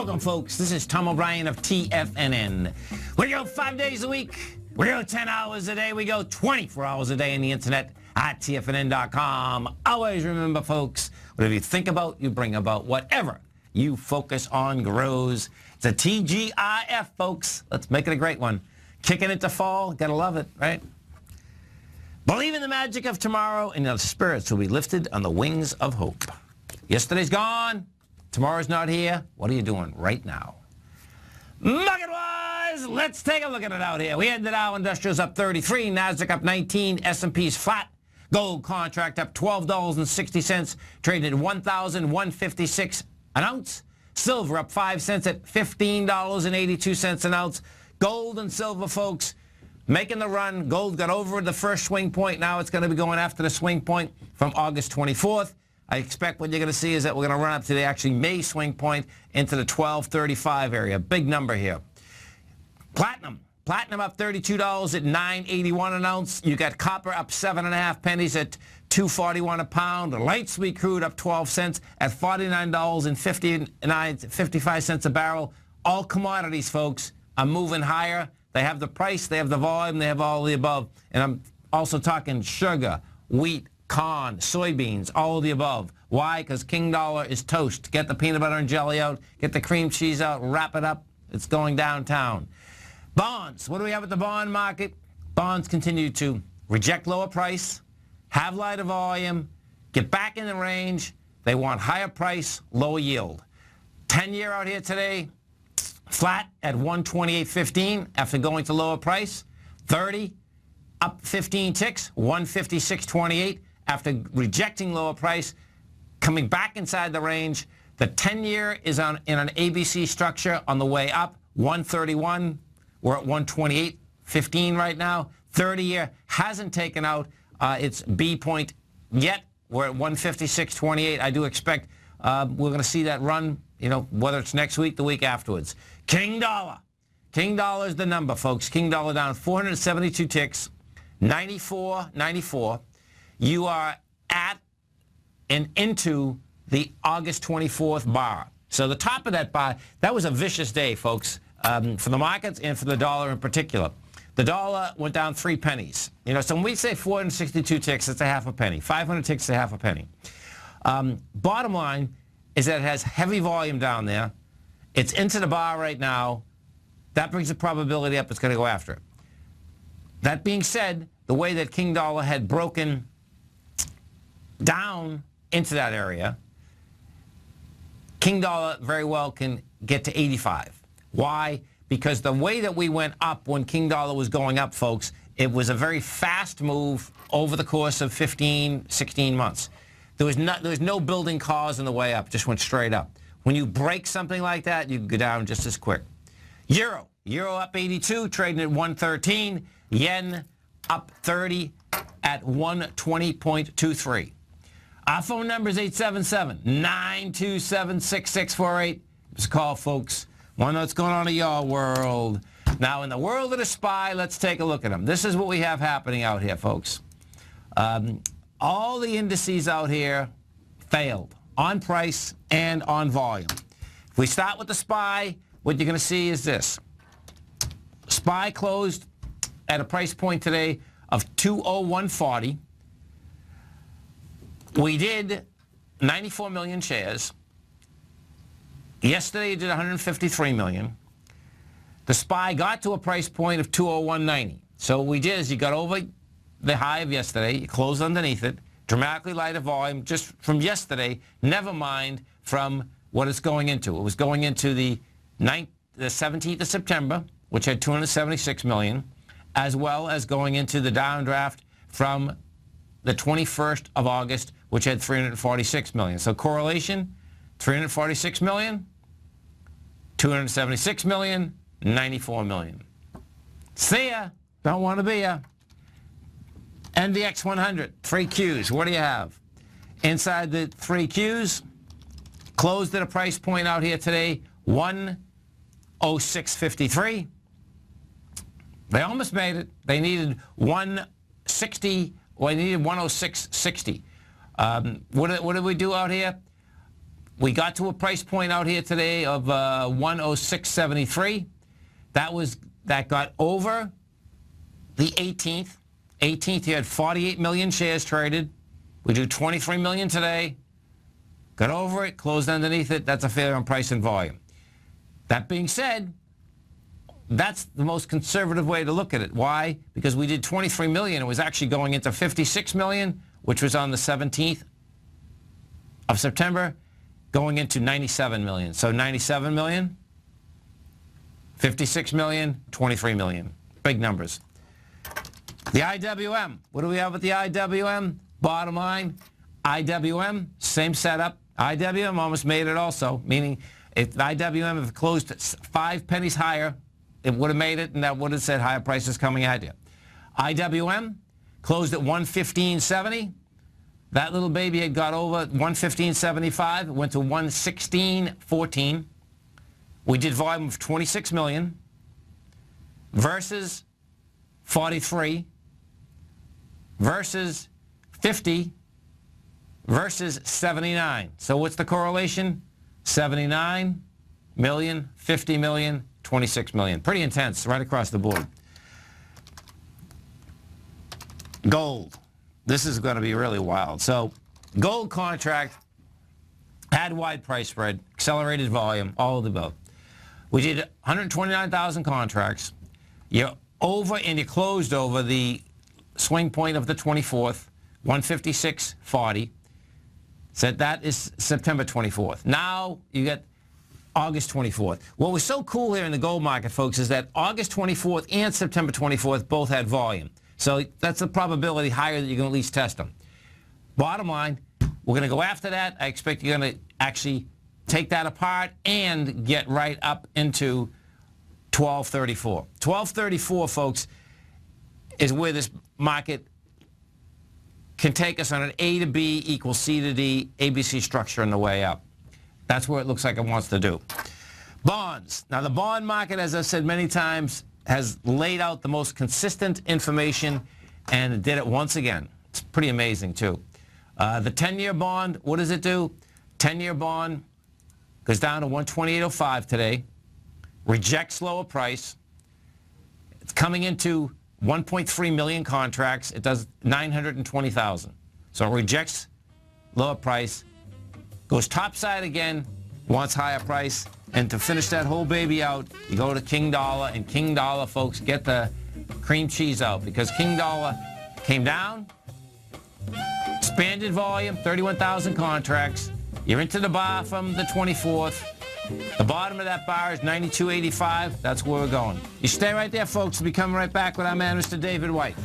Welcome, folks. This is Tom O'Brien of TFNN. We go 5 days a week. We go 10 hours a day. We go 24 hours a day on the internet at TFNN.com. Always remember, folks, whatever you think about, you bring about. Whatever you focus on grows. It's a TGIF, folks. Let's make it a great one. Kicking into fall. Gotta love it, right? Believe in the magic of tomorrow, and your spirits will be lifted on the wings of hope. Yesterday's gone. Tomorrow's not here. What are you doing right now? Market-wise, let's take a look at it out here. We had the Dow Industrials up 33, NASDAQ up 19, S&P's flat. Gold contract up $12.60, traded at $1,156 an ounce. Silver up 5 cents at $15.82 an ounce. Gold and silver, folks, making the run. Gold got over the first swing point. Now it's going to be going after the swing point from August 24th. I expect what you're going to see is that we're going to run up to the actually May swing point into the 1235 area. Big number here. Platinum up $32 at $9.81 an ounce. You got copper up 7.5 pennies at $2.41 a pound. Light sweet crude up 12 cents at $49.55 a barrel. All commodities, folks, are moving higher. They have the price, they have the volume, they have all of the above. And I'm also talking sugar, wheat, corn, soybeans, all of the above. Why? Because King Dollar is toast. Get the peanut butter and jelly out, get the cream cheese out, wrap it up. It's going downtown. Bonds. What do we have at the bond market? Bonds continue to reject lower price, have lighter volume, get back in the range. They want higher price, lower yield. 10-year out here today, flat at 128.15 after going to lower price. 30 up 15 ticks, 156.28 after rejecting lower price, coming back inside the range. The 10-year is in an ABC structure on the way up, 131. We're at 128.15 right now. 30-year hasn't taken out its B point yet. We're at 156.28. I do expect we're going to see that run, whether it's next week, the week afterwards. King Dollar. King Dollar is the number, folks. King Dollar down 472 ticks, 94.94. You are at and into the August 24th bar. So the top of that bar, that was a vicious day, folks, for the markets and for the dollar in particular. The dollar went down 3 pennies. So when we say 462 ticks, it's a half a penny. 500 ticks is a half a penny. Bottom line is that it has heavy volume down there. It's into the bar right now. That brings the probability up it's going to go after it. That being said, the way that King Dollar had broken down into that area, King Dollar very well can get to 85. Why? Because the way that we went up when King Dollar was going up, folks, it was a very fast move over the course of 15, 16 months. There was no building cause on the way up, just went straight up. When you break something like that, you can go down just as quick. Euro up 82, trading at 113. Yen up 30 at 120.23. Our phone number is 877-927-6648. Give us a call, folks. Want to know what's going on in your world. Now, in the world of the SPY, let's take a look at them. This is what we have happening out here, folks. All the indices out here failed on price and on volume. If we start with the SPY, what you're going to see is this. SPY closed at a price point today of 201.40. We did 94 million shares. Yesterday, it did 153 million. The SPY got to a price point of 201.90. So what we did is you got over the high of yesterday, you closed underneath it, dramatically lighter volume just from yesterday, never mind from what it's going into. It was going into the 17th of September, which had 276 million, as well as going into the downdraft from the 21st of August, which had 346 million. So correlation, 346 million, 276 million, 94 million. See ya. Don't want to be ya. NDX 100, 3 Qs. What do you have? Inside the 3 Qs, closed at a price point out here today, 106.53. They almost made it. They needed 160, or they needed 106.60. What did we do out here? we got to a price point out here today of 106.73. That got over the 18th. 18th, you had 48 million shares traded. We do 23 million today. Got over it, closed underneath it. That's a failure on price and volume. That being said, that's the most conservative way to look at it. Why? Because we did 23 million. It was actually going into 56 million, which was on the 17th of September, going into 97 million. So 97 million, 56 million, 23 million. Big numbers. The IWM. What do we have with the IWM? Bottom line, IWM, same setup. IWM almost made it also, meaning if the IWM had closed 5 pennies higher, it would have made it, and that would have said higher prices coming at you. IWM closed at 115.70. That little baby had got over 115.75. It went to 116.14. We did volume of 26 million versus 43 versus 50 versus 79. So what's the correlation? 79 million, 50 million, 26 million. Pretty intense right across the board. Gold. This is going to be really wild. So gold contract had wide price spread, accelerated volume, all of the above. We did 129,000 contracts. You're over and you closed over the swing point of the 24th, 156.40. So that is September 24th. Now you get August 24th. What was so cool here in the gold market, folks, is that August 24th and September 24th both had volume. So that's a probability higher that you can at least test them. Bottom line, we're going to go after that. I expect you're going to actually take that apart and get right up into 1234. 1234, folks, is where this market can take us on an A to B equals C to D ABC structure on the way up. That's where it looks like it wants to do. Bonds. Now, the bond market, as I've said many times, has laid out the most consistent information, and it did it once again. It's pretty amazing, too. The 10-year bond, what does it do? 10-year bond goes down to 128.05 today, rejects lower price. It's coming into 1.3 million contracts. It does 920,000. So it rejects lower price, goes topside again, wants higher price, and to finish that whole baby out, you go to King Dollar, and King Dollar, folks, get the cream cheese out, because King Dollar came down, expanded volume, 31,000 contracts. You're into the bar from the 24th. The bottom of that bar is 92.85. That's where we're going. You stay right there, folks. We'll be coming right back with our man, Mr. David White.